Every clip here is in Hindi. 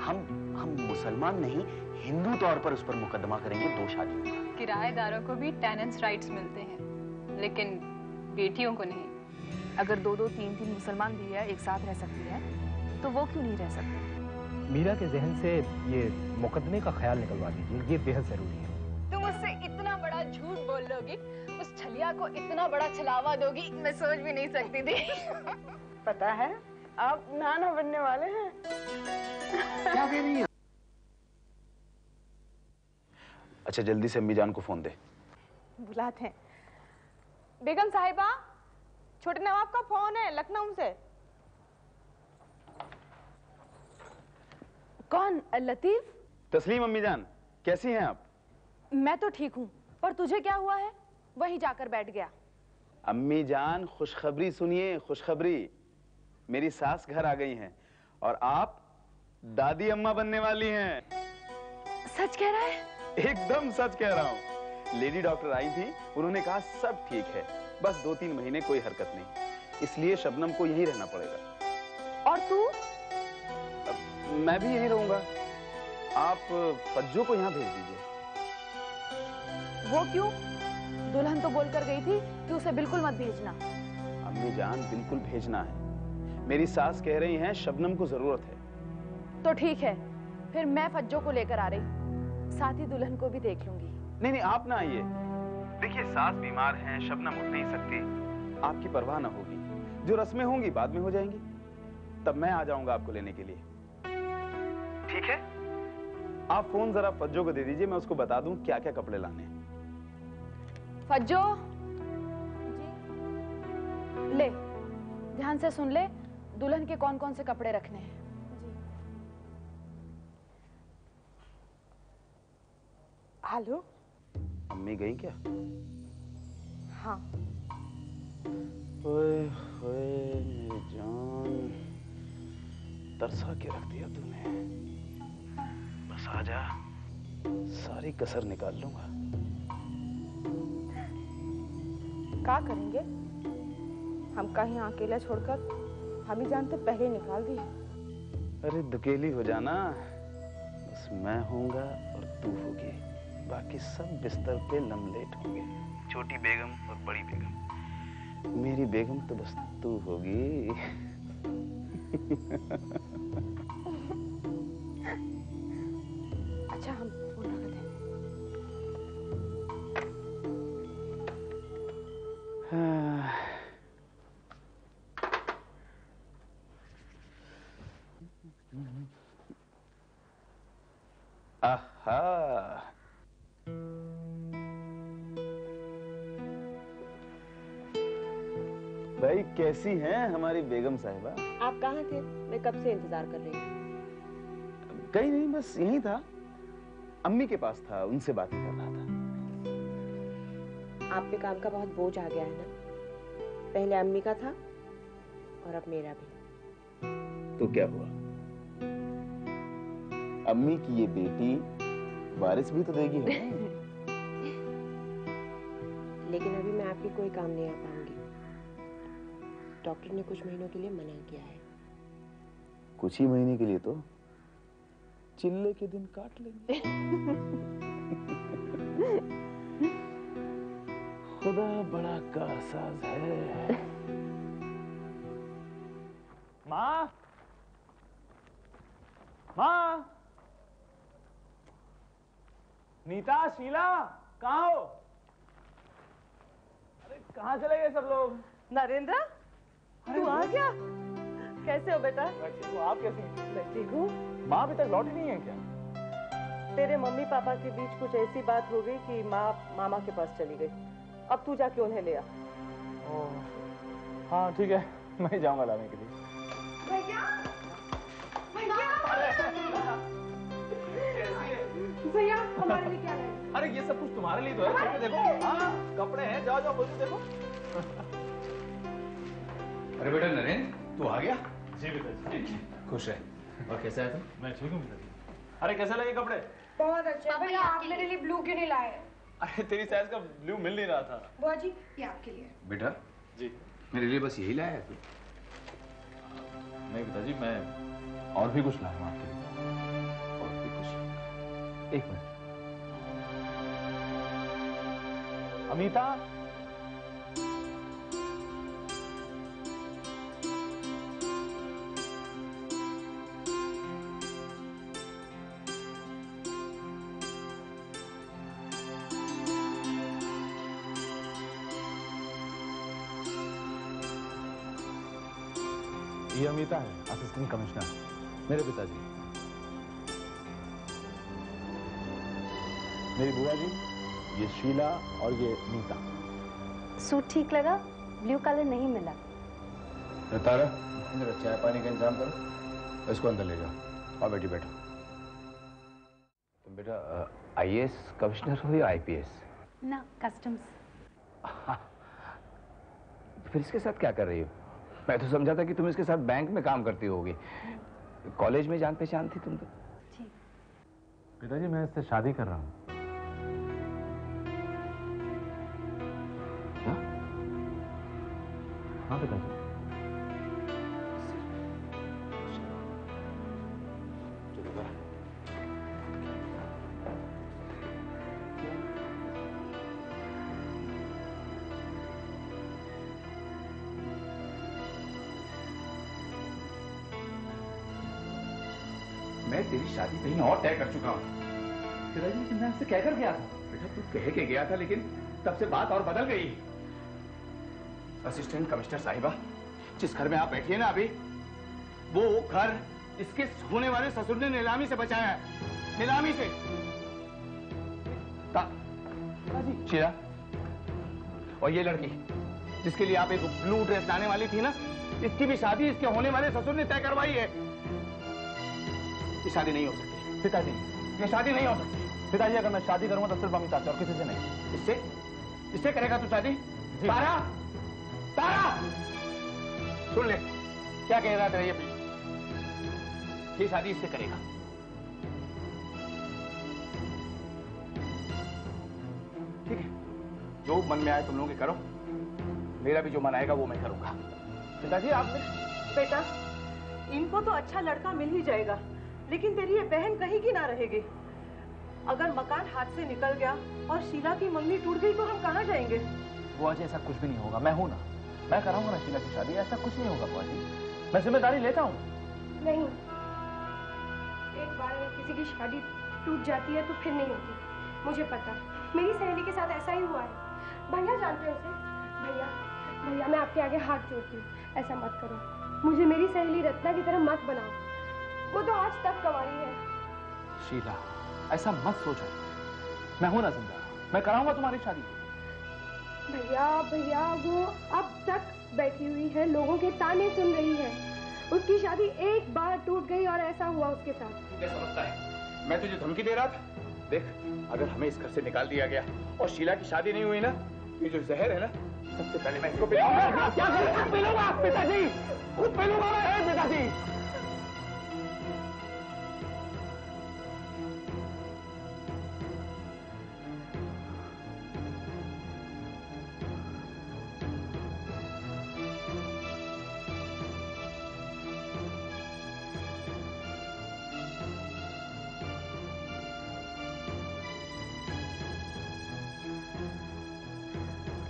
हम मुसलमान नहीं, हिंदू तौर पर उस पर मुकदमा करेंगे 2 शादियों का। किराएदारों को भी टेनेंट्स राइट्स मिलते हैं, लेकिन बेटियों को नहीं। अगर 2-2, 3-3 मुसलमान भी है एक साथ रह सकती है, तो वो क्यों नहीं रह सकती? मीरा के जहन से ये मुकदमे का ख्याल निकलवा दीजिए, ये बेहद जरूरी है। तुम उससे इतना बड़ा झूठ बोल लोगी, उस छलिया को इतना बड़ा छलावा दोगी, मैं सोच भी नहीं सकती थी। पता है आप नाना बनने वाले हैं। क्या कह रही है? अच्छा जल्दी से अम्मी जान को फोन दे। बुलाते हैं। बेगम साहिबा, छोटे नवाब का फोन है लखनऊ से। कौन? लतीफ? तस्लीम अम्मी जान, कैसी हैं आप? मैं तो ठीक हूँ, पर तुझे क्या हुआ है? वहीं जाकर बैठ गया। अम्मी जान खुशखबरी सुनिए, खुशखबरी। मेरी सास घर आ गई हैं और आप दादी अम्मा बनने वाली हैं। सच कह रहा है? एकदम सच कह रहा हूँ। लेडी डॉक्टर आई थी, उन्होंने कहा सब ठीक है, बस 2-3 महीने कोई हरकत नहीं, इसलिए शबनम को यहीं रहना पड़ेगा। और तू? मैं भी यहीं रहूंगा। आप फज्जो को यहाँ भेज दीजिए। वो क्यों? दुल्हन तो बोलकर गई थी कि उसे बिल्कुल मत भेजना। अम्मी जान बिल्कुल भेजना है, मेरी सास कह रही हैं शबनम को जरूरत है। तो ठीक है, फिर मैं फज्जो को लेकर आ रही, साथ ही दुल्हन को भी देख लूंगी। नहीं आप ना आइए। देखिए सास बीमार हैं, शबनम उठ नहीं सकती, आपकी परवाह ना होगी, जो रस्में होंगी बाद में हो जाएंगी, तब मैं आ जाऊंगा आपको लेने के लिए। ठीक है? आप फोन जरा फज्जो को दे दीजिए, मैं उसको बता दूं क्या क्या कपड़े लाने हैं। फज्जो जी, ले ध्यान से सुन ले, दुल्हन के कौन कौन से कपड़े रखने हैं। हेलो, अम्मी गई क्या? हाँ। ओए ओए मेरी जान, तरसा के रख दिया तूने। बस आजा, सारी कसर निकाल लूंगा। क्या करेंगे? हम कहीं अकेला छोड़कर हम ही जानते पहले निकाल दिए। अरे दुकेली हो जाना, बस मैं होऊंगा और तू होगी, बाकी सब बिस्तर पे लमलेट होंगे, छोटी बेगम और बड़ी बेगम। मेरी बेगम तो बस तू होगी। अच्छा हम फोन रखते हैं। आहा, भाई कैसी हैं हमारी बेगम साहिबा? आप कहाँ थे? मैं कब से इंतजार कर रही हूँ। कहीं नहीं, बस यहीं था, अम्मी के पास था, उनसे बातें कर रहा था। आप पे काम का बहुत बोझ आ गया है ना? पहले अम्मी का था और अब मेरा भी। तो क्या हुआ? अम्मी की ये बेटी वारिस भी तो देगी है। लेकिन अभी मैं आपकी कोई काम नहीं आ पाऊंगी, डॉक्टर ने कुछ महीनों के लिए मना किया है। कुछ ही महीने के लिए तो चिल्ले के दिन काट लेंगे। खुदा बड़ा कारसाज है। माँ, माँ, नीता, शीला, कहाँ हो? अरे कहाँ चले गए सब लोग? नरेंद्र, तू आ गया? कैसे हो बेटा? मैं ठीक हूँ, आप कैसी हैं? मैं ठीक हूँ। माँ अभी तक लौटी नहीं है क्या? तेरे मम्मी पापा के बीच कुछ ऐसी बात हो गई कि माँ मामा के पास चली गई। अब तू जाके उन्हें ले आ। हाँ ठीक है, मैं ही जाऊंगा लाने के लिए। भैया, भैया हमारे लिए क्या है? अरे ये सब कुछ तुम्हारे लिए तो है, देखो देखो, हाँ कपड़े हैं, जाओ जाओ खोल के देखो। अरे बेटा नरेंद्र, तू आ गया? जी पिताजी। खुश है। और कैसा है तुम? मैं ठीक हूँ पिताजी। अरे कैसे लगे कपड़े? बहुत अच्छे। भैया आप मेरे लिए ब्लू क्यों नहीं लाए? अरे तेरी साइज का ब्लू मिल नहीं रहा था। बुआ जी ये आपके लिए। बेटा जी मेरे लिए बस यही लाया है तू? नहीं पिताजी, मैं और भी कुछ लाऊंगा आपके लिए। और भी कुछ? एक मिनट। अमिता, ये अमिता है, असिस्टेंट कमिश्नर, मेरे पिताजी। मेरी बुआ जी, ये शीला और ये नीता। सूट ठीक लगा, ब्लू कलर नहीं मिला। तारा, जरा चाय पानी का इंतजाम करो, इसको अंदर ले जाओ। और बेटी बैठो। तुम बेटा आईएएस कमिश्नर हो या आईपीएस? ना, कस्टम्स। फिर इसके साथ क्या कर रही हो? मैं तो समझा था कि तुम इसके साथ बैंक में काम करती होगी। कॉलेज में जान पहचान थी तुम तो। जी। पिताजी मैं इससे शादी कर रहा हूँ। हाँ पिताजी। मैं तेरी शादी कहीं और तय कर चुका हूँ। पिताजी लेकिन मैं आपसे कहकर गया था। बेटा तू कह के गया था, लेकिन तब से बात और बदल गई। असिस्टेंट कमिश्नर साहिबा, जिस घर में आप बैठी है ना अभी, वो घर इसके होने वाले ससुर ने नीलामी से बचाया है। नीलामी से। शीला, और ये लड़की जिसके लिए आप एक ब्लू ड्रेस लाने वाली थी ना, इसकी भी शादी इसके होने वाले ससुर ने तय करवाई है। ये शादी नहीं हो सकती पिताजी। ये शादी नहीं हो सकती पिताजी, अगर मैं शादी करूंगा तो सिर्फ अमिता से और किसी से नहीं। इससे करेगा तू शादी? तारा, तारा, सुन ले क्या कह रहा था ये शादी इससे करेगा। ठीक है, जो मन में आए तुम लोग करो, मेरा भी जो मन आएगा वो मैं करूंगा। पिताजी आप बेटा, इनको तो अच्छा लड़का मिल ही जाएगा, लेकिन तेरी ये बहन कहीं की ना रहेगी। अगर मकान हाथ से निकल गया और शीला की मंगनी टूट गई तो हम कहाँ जाएंगे? बुआ जी ऐसा कुछ भी नहीं होगा, मैं हूं ना, मैं कराऊंगा ना शीला की शादी। ऐसा कुछ नहीं होगा बुआ जी, मैं जिम्मेदारी लेता हूँ। नहीं, एक बार अगर किसी की शादी टूट जाती है तो फिर नहीं होती। मुझे पता है, मेरी सहेली के साथ ऐसा ही हुआ है। भैया जानते हैं उसे? भैया, भैया मैं आपके आगे हाथ जोड़ती हूँ, ऐसा मत करो। मुझे मेरी सहेली रत्ना की तरह मत बनाओ, वो तो आज तक कंवारी है। शीला ऐसा मत सोचो, मैं हूं ना जिंदा, मैं कराऊंगा तुम्हारी शादी। भैया भैया, वो अब तक बैठी हुई है, लोगों के ताने सुन रही है। उसकी शादी एक बार टूट गई और ऐसा हुआ उसके साथ। तू क्या समझता है मैं तुझे धमकी दे रहा था? देख, अगर हमें इस घर से निकाल दिया गया और शीला की शादी नहीं हुई ना, ये जो जहर है ना, सबसे पहले मैं इसको पिलाऊंगा। क्या पिलाऊंगा पिताजी? खुद पिलाऊंगा मैं पिताजी।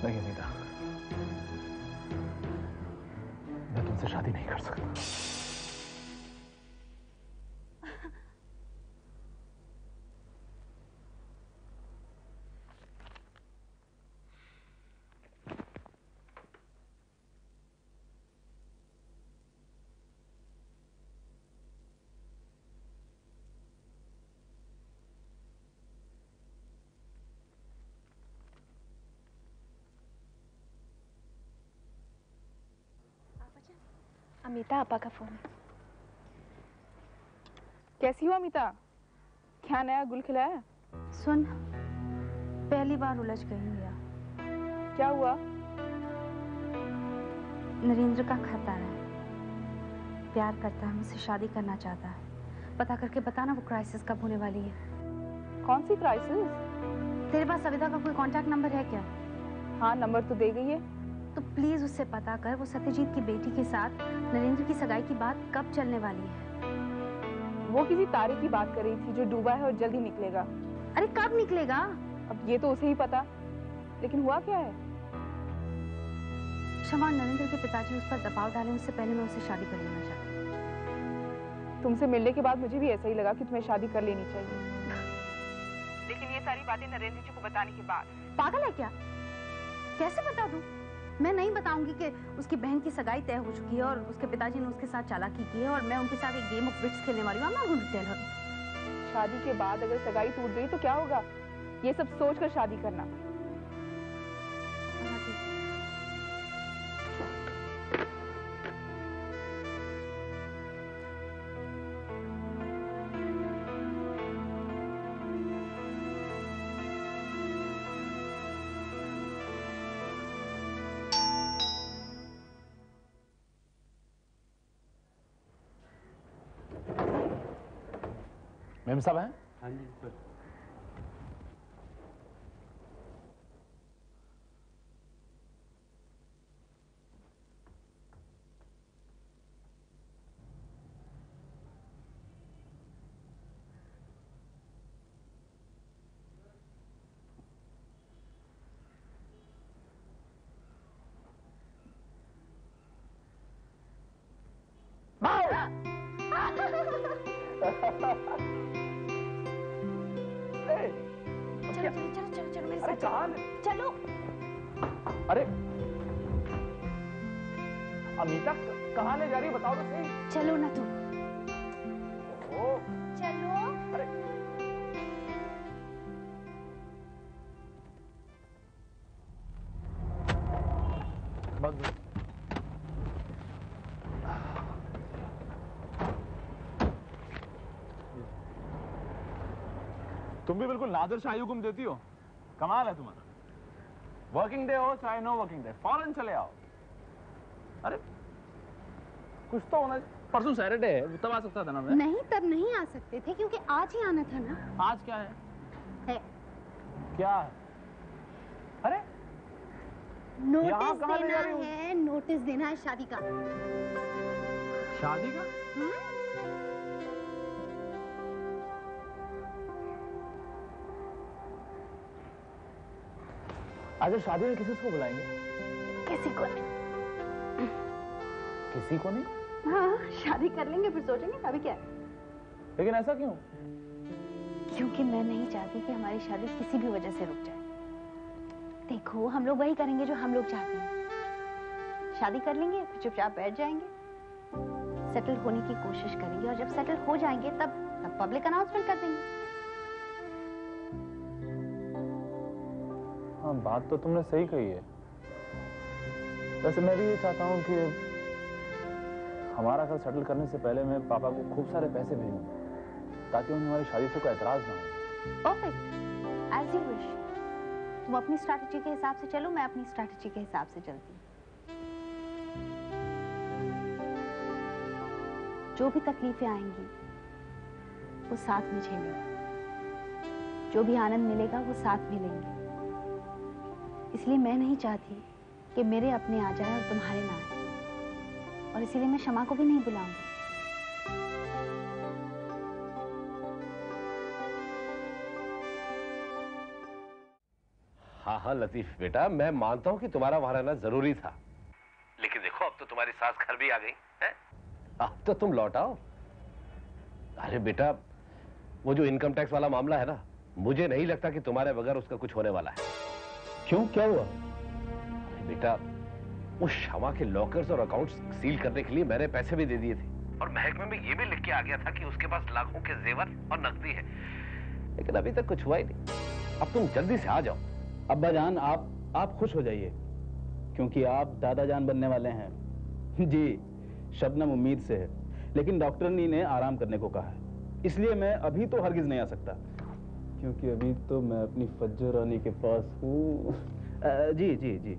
नहीं अनीता, मैं तुमसे शादी नहीं कर सकता। अमिता, आपा का फोन है। कैसी हो अमिता? क्या नया गुल खिलाया? सुन, पहली बार उलझ गई मिया। क्या हुआ? नरेंद्र का खत आया है, प्यार करता है, मुझसे शादी करना चाहता है। पता करके बताना वो क्राइसिस कब होने वाली है। कौन सी क्राइसिस? तेरे पास सविता का कोई कांटेक्ट नंबर है क्या? हाँ, नंबर तो दे गई है। तो प्लीज उससे पता कर वो सत्यजीत की बेटी के साथ नरेंद्र की सगाई की बात कब चलने वाली है। वो किसी तारीख की बात कर रही थी जो डूबा है और जल्दी निकलेगा। अरे कब निकलेगा? अब ये तो उसे ही पता, लेकिन हुआ क्या है? क्षमा, नरेंद्र के पिताजी उस पर दबाव डाले, उससे पहले मैं उससे शादी कर लेना चाहती हूँ। तुमसे मिलने के बाद मुझे भी ऐसा ही लगा कि तुम्हें शादी कर लेनी चाहिए। लेकिन ये सारी बातें नरेंद्र जी को बताने के बाद। पागल है क्या? कैसे बता दूं? मैं नहीं बताऊंगी कि उसकी बहन की सगाई तय हो चुकी है और उसके पिताजी ने उसके साथ चालाकी की है और मैं उनके साथ एक गेम ऑफ विट्स खेलने वाली हूँ। I'm not going to tell her. शादी के बाद अगर सगाई टूट गई तो क्या होगा? ये सब सोचकर शादी करना। मेम साहब हैं? हाँ जी सर। चलो मेरे अरे साथ कहाँ? चलो। अरे अमीता कहाँ ले जा रही है बताओ तो सही। चलो ना तुम। ओ, चलो। अरे बंद। तुम भी बिल्कुल नादिर शाही हुक्म देती हो। कमाल है तुम्हारा। वर्किंग डे हो चाहे नो वर्किंग डे, फौरन चले आओ। अरे कुछ तो होना। परसों सैटरडे है, तब आ सकता था ना मैं। नहीं, तब नहीं आ सकते थे क्योंकि आज ही आना था ना। आज क्या है? है क्या है? अरे नोटिस कहाँ ले जा देना रही हूँ? है, नोटिस देना है शादी का। शादी का? आज शादी में किसी को बुलाएंगे? किसी को नहीं। किसी को नहीं? हाँ, शादी कर लेंगे फिर सोचेंगे अभी क्या है। लेकिन ऐसा क्यों? क्योंकि मैं नहीं चाहती कि हमारी शादी किसी भी वजह से रुक जाए। देखो, हम लोग वही करेंगे जो हम लोग चाहते हैं। शादी कर लेंगे फिर चुपचाप बैठ जाएंगे, सेटल होने की कोशिश करेंगे और जब सेटल हो जाएंगे तब पब्लिक अनाउंसमेंट कर देंगे। हाँ, बात तो तुमने सही कही है। वैसे मैं भी ये चाहता हूँ कि हमारा घर सेटल करने से पहले मैं पापा को खूब सारे पैसे भेजूं ताकि उन्हें हमारी शादी से कोई एतराज ना हो। Perfect, as you wish. तुम अपनी स्ट्रैटेजी के हिसाब से चलो, मैं अपनी स्ट्रैटेजी के हिसाब से चलती हूँ। जो भी तकलीफें आएंगी वो साथ में झेलेंगे, जो भी आनंद मिलेगा वो साथ में लेंगे। इसलिए मैं नहीं चाहती कि मेरे अपने आ जाए और तुम्हारे ना आए, और इसीलिए मैं शमा को भी नहीं बुलाऊंगी। हाँ हाँ लतीफ बेटा, मैं मानता हूँ कि तुम्हारा वहां रहना जरूरी था, लेकिन देखो अब तो तुम्हारी सास घर भी आ गई है, अब तो तुम लौट आओ। अरे बेटा, वो जो इनकम टैक्स वाला मामला है ना, मुझे नहीं लगता कि तुम्हारे बगैर उसका कुछ होने वाला है। क्यों, क्या हुआ? अरे बेटा, उस क्षमा के लॉकर्स और अकाउंट्स सील करने के लिए मैंने पैसे भी दे दिए थे और महकमे में ये भी लिख के आ गया था कि उसके पास लाखों के जेवर और नकदी है, लेकिन अभी तक कुछ हुआ ही नहीं। अब तुम जल्दी से आ जाओ। अब्बा जान, आप खुश हो जाइए क्योंकि आप दादा जान बनने वाले हैं। जी, शबनम उम्मीद से है, लेकिन डॉक्टरनी ने आराम करने को कहा है, इसलिए मैं अभी तो हरगिज नहीं आ सकता क्योंकि अभी तो मैं अपनी फज्जो रानी के पास हूँ। जी जी जी।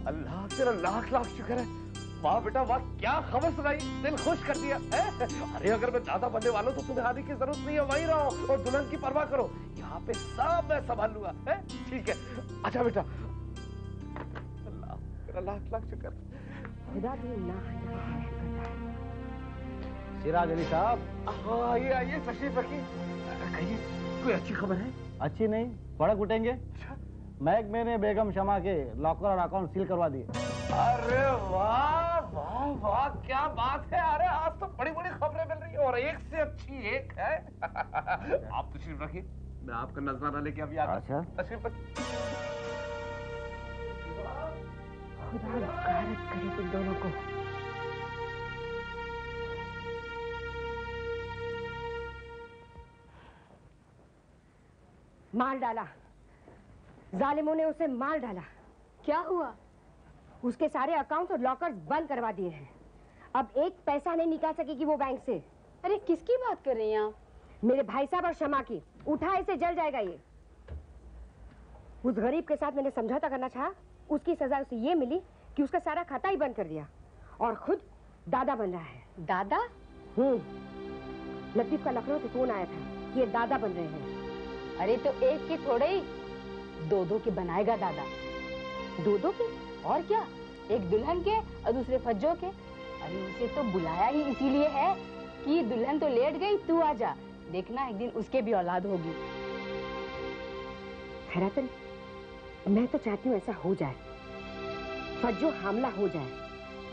अल्लाह तेरा लाख लाख शुक्र है, वाह बेटा वाह, क्या खबर सुनाई, दिल खुश कर दिया है? अरे अगर मैं दादा बनने वाला हूं तो तुम्हें आने की जरूरत नहीं है, वहीं रहो और दुल्हन की परवाह करो, यहाँ पे सब मैं संभाल लूंगा, है? ठीक है, अच्छा बेटा। अल्लाह, मेरा लाख लाख शुक्र। खुदा भी ना सिराज अली साहब। हाँ आइए आइए, तशरीफ रखिए। कहिए, कोई अच्छी खबर है? अच्छी नहीं, बड़ा कुटेंगे। महकमे ने बेगम शमा के लॉकर और अकाउंट सील करवा दिए। अरे वाह वाह वाह, क्या बात है। अरे आज तो बड़ी बड़ी खबरें मिल रही है और एक से अच्छी एक है। आप तशरीफ रखिए, मैं आपका नजराना लेके अभी आता हूं। अच्छा, तशरीफ रखिए। खुदा गारत करे तुम दोनों को। मार डाला, जालिमों ने उसे मार डाला। क्या हुआ? उसके सारे अकाउंट्स और लॉकर्स बंद करवा दिए हैं। अब एक पैसा नहीं निकाल सकेगी वो बैंक से। अरे किसकी बात कर रही हैं आप? मेरे भाई साहब और शमा की। उठाए से जल जाएगा ये। उस गरीब के साथ मैंने समझौता करना चाहा, उसकी सजा उसे ये मिली कि उसका सारा खाता ही बंद कर दिया और खुद दादा बन रहा है। दादा? लतीफ का लखनऊ से फोन आया था कि ये दादा बन रहे हैं। अरे तो एक के थोड़े ही, दो दो के बनाएगा दादा। दो दो के? और क्या, एक दुल्हन के और दूसरे फज्जों के। अरे उसे तो बुलाया ही इसीलिए है कि दुल्हन तो लेट गई, तू आजा, देखना एक दिन उसके भी औलाद होगी। खैरातन, मैं तो चाहती हूँ ऐसा हो जाए, फज्जो हामला हो जाए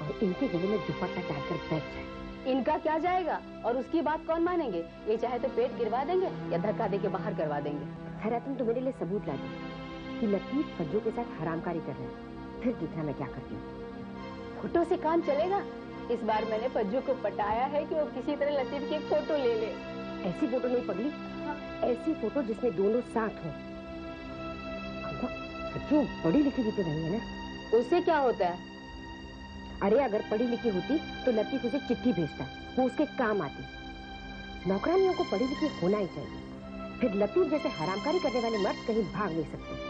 और इनके गले में दुपट्टा डालकर बैठ जाए। इनका क्या जाएगा और उसकी बात कौन मानेंगे? ये चाहे तो पेट गिरवा देंगे या धक्का दे के बाहर करवा देंगे। खैरातन, तो मेरे लिए सबूत ला दी कि लतीफ फज्जो के साथ हरामकारी कर रहे हैं, फिर देखना मैं क्या करती हूँ। फोटो से काम चलेगा? इस बार मैंने फज्जो को पटाया है कि वो किसी तरह लतीफ की एक फोटो ले ले। ऐसी फोटो नहीं पगली, ऐसी फोटो जिसमें दोनों साथ हो। फज्जो पढ़ी लिखी भी तो नहीं है ना? उससे क्या होता है? अरे अगर पढ़ी लिखी होती तो लतीफ उसे चिट्ठी भेजता, वो उसके काम आती। नौकरानियों को पढ़ी लिखी होना ही चाहिए, फिर लतीफ जैसे हरामकारी करने वाले मर्द कहीं भाग नहीं सकते।